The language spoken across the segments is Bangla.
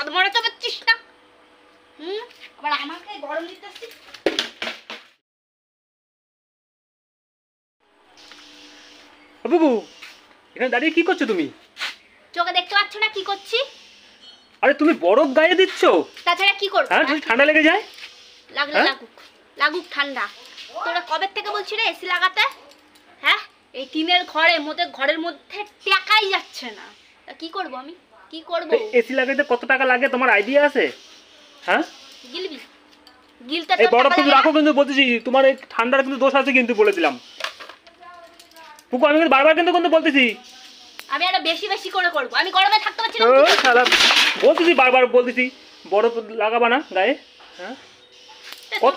ছাদ মারাতে পারছিস না। আবার আমাকে গরম দিতেছিস। বাবু এখানে দাঁড়িয়ে কি করছো তুমি? চোখে দেখতে পাচ্ছ না কি করছি? আরে তুমি বরফ গায়ে দিচ্ছ? তাছাড়া কি করব? হ্যাঁ যদি ঠান্ডা লেগে যায়? লাগলে লাগুক ঠান্ডা। তোরা কবে থেকে বলছি রে এসি লাগাতে? হ্যাঁ এই টিনের ঘরের মধ্যে টাকাই যাচ্ছে না। তা কি করব আমি? কি করব? এসি লাগাইতে কত টাকা লাগে তোমার আইডিয়া আছে? হ্যাঁ গিলবি গিলতে এই বরফ কিন্তু রাখো, কিন্তু বলতেছি তোমার এই ঠান্ডার কিন্তু দোষ আছে কিন্তু বলে দিলাম। পুকু আমি কিন্তু বারবার কিন্তু বলতেছি আমি আরো বেশি বেশি করে করব। আমি গরমে থাকতে পারছি না। বলতেছি বারবার বলতেছি বরফ লাগাবা না গায়ে। হ্যাঁ কত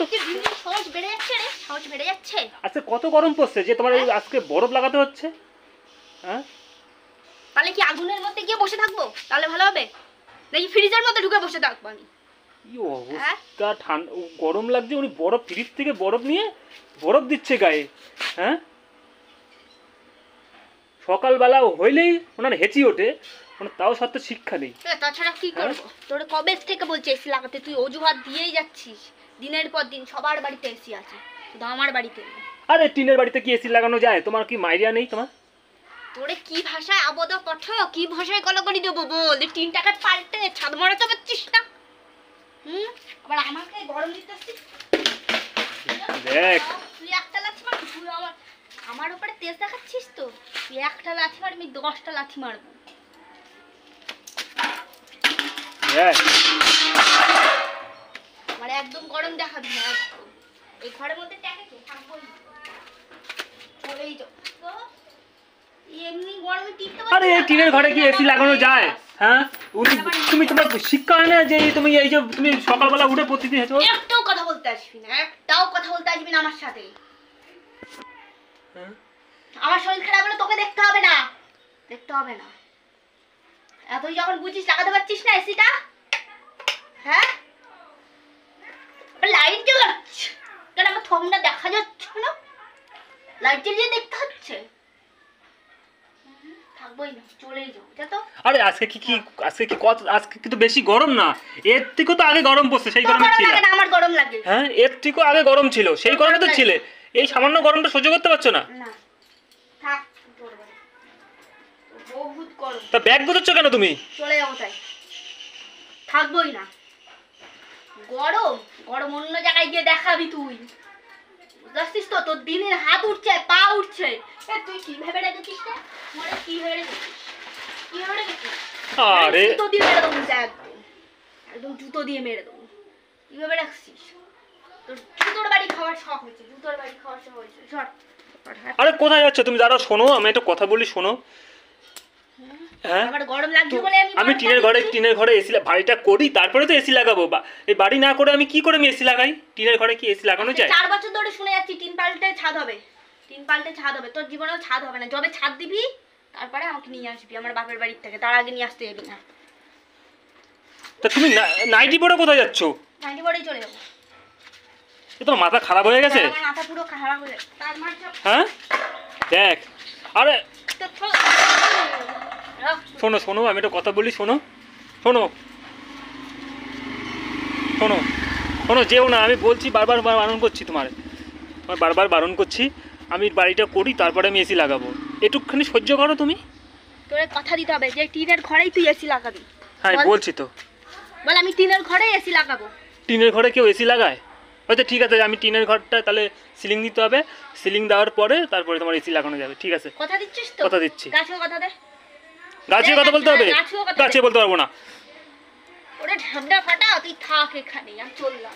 সাহস বেড়ে যাচ্ছে রে, সাহস বেড়ে যাচ্ছে। আচ্ছা কত গরম পড়ছে যে তোমার আজকে বরফ লাগাতে হচ্ছে? হ্যাঁ তাহলে কি আগুনের মধ্যে গিয়ে বসে থাকবো? তাহলে ভালো হবে নাকি ফ্রিজের মধ্যে ঢুকে বসে থাকবো আমি? কি অবস্থা, ঠান্ডা গরম লাগছে, উনি বরফ ফ্রিজ থেকে বরফ নিয়ে বরফ দিচ্ছে গায়ে। হ্যাঁ সকালবেলা হইলেই ওনার হেঁচি ওঠে, মানে তাও সত্ত্বেও শিক্ষা নেই। তাছাড়া কি করবো? তোর কবে থেকে বলছি এসি লাগাতে, তুই অজুহাত দিয়েই যাচ্ছিস। দিনের পর দিন সবার বাড়িতে এসি আছে, শুধু আমার বাড়িতে। আরে টিনের বাড়িতে কি এসি লাগানো যায়? তোমার কি আইডিয়া নেই তোমার? তোরে কি ভাষায় আবদ্ধ পাঠো, কি ভাষায় গলাগলি দেবো বল? টিন টাকা পাল্টে ছাদ মারাতে পারছিস না। আবার আমাকে গরম দিতেছিস। দেখ তুই একটা লাথি মারবি, তুই আমার উপরে তেজ দেখাচ্ছিস তো। তুই একটা লাথি মারবি, 10টা লাথি মারবো। মানে একদম গরম দেখাবি না একদম। এই ঘরের মধ্যে টাকা থাকবো চলেই যাও তো। এমনি গরমে টিকতে পারছিস? আরে এই টিনের ঘরে কি এসি লাগানো যায়? হ্যাঁ তুমি তোমার শিক্ষা হয় না যে তুমি এই যে তুমি সকালবেলা উঠে প্রতিদিন একটাও কথা বলতে আসবি না, একটাও কথা বলতে আসবি না আমার সাথে। আমার শরীর খারাপ হলে তোকে দেখতে হবে না, দেখতে হবে না। তুই যখন বুঝিস লাগাতে পারছিস না এসিটা, হ্যাঁ লাইট জ্বালাচ্ছে কেন? আমার থমটা দেখা যাচ্ছে না, লাইট জ্বালিয়ে দেখতে হচ্ছে। থাকবোই না, চলেই যাও যা তো। আরে আজকে কিন্তু বেশি গরম না, এর থেকেও তো আগে গরম পড়ছে, সেই গরমে ছিল। আমার গরম লাগে। হ্যাঁ এর থেকেও আগে গরম ছিল, সেই গরমে তো ছিলে। এই সামান্য গরমটা সহ্য করতে পারছো না? না থাক, তোর বাড়ি বহুত গরম। তা ব্যাগ গোছাচ্ছ কেন তুমি? চলে যাবো তাই, থাকবোই না। গরম গরম অন্য জায়গায় গিয়ে দেখাবি তুই, বুঝছিস তো? তোর দিনের হাত উঠছে, পা উঠছে। তুই কি ভেবে রেখেছিস না? মনে কি ভেবে রেখেছিস? কি ভেবে রেখেছিস? আরে জুতো দিয়ে মেরে দেবো, একদম জুতো দিয়ে মেরে দেবো। কি ভেবে রাখছিস? তোর জুতোর বাড়ি খাওয়ার শখ হয়েছে, জুতোর বাড়ি খাওয়ার শখ হয়েছে। আরে কোথায় যাচ্ছ তুমি? দাঁড়াও, শোনো, আমি একটা কথা বলি, শোনো। হ্যাঁ আমার গরম লাগছে বলে আমি টিনের ঘরে এসি বাড়িটা করি, তারপরে তো এসি লাগাবো। এই বাড়ি না করে আমি কি করে এসি লাগাই? টিনের ঘরে কি এসি লাগানো যায়? 4 বছর ধরে শুনে যাচ্ছি টিন পাল্টে ছাদ হবে, টিন পাল্টে ছাদ হবে। তোর জীবনেও ছাদ হবে না। যবে ছাদ দিবি তারপরে আমাকে নিয়ে আসবি আমার বাপের বাড়ির থেকে, তার আগে নিয়ে আসতে যাবি না। তা তুমি নাইটি পরে কোথায় যাচ্ছ? নাইটি পরেই চলে যাবো। তোমার মাথা খারাপ হয়ে গেছে? আমার মাথা পুরো খারাপ হয়ে গেছে। হ্যাঁ দেখ, আরে শোনো আমি একটা কথা বলি, শোনো যেও না। আমি বলছি, বারবার বারণ করছি বারবার বারণ করছি। আমি বাড়িটা করি, তারপরে আমি এসি লাগাবো। একটুখানি সহ্য করো তুমি। তোর কথা দিতে হবে যে টিনের ঘরেই তুই এসি লাগাবি। হ্যাঁ বলছি তো, বল আমি টিনের ঘরেই এসি লাগাবো। টিনের ঘরে কেউ এসি লাগায়? আচ্ছা ঠিক আছে, আমি টিনের ঘরটা তাহলে সিলিং দিতে হবে। সিলিং দেওয়ার পরে তারপরে তোমার এসি লাগানো যাবে। ঠিক আছে? কথা দিচ্ছিস তো? কথা দিচ্ছি। গাছেও কথা দে। গাছে কথা বলতে হবে? গাছে বলতে পারবো না। ওরে ঠান্ডা ফাটা, তুই থাক এখানে, আমি চললাম।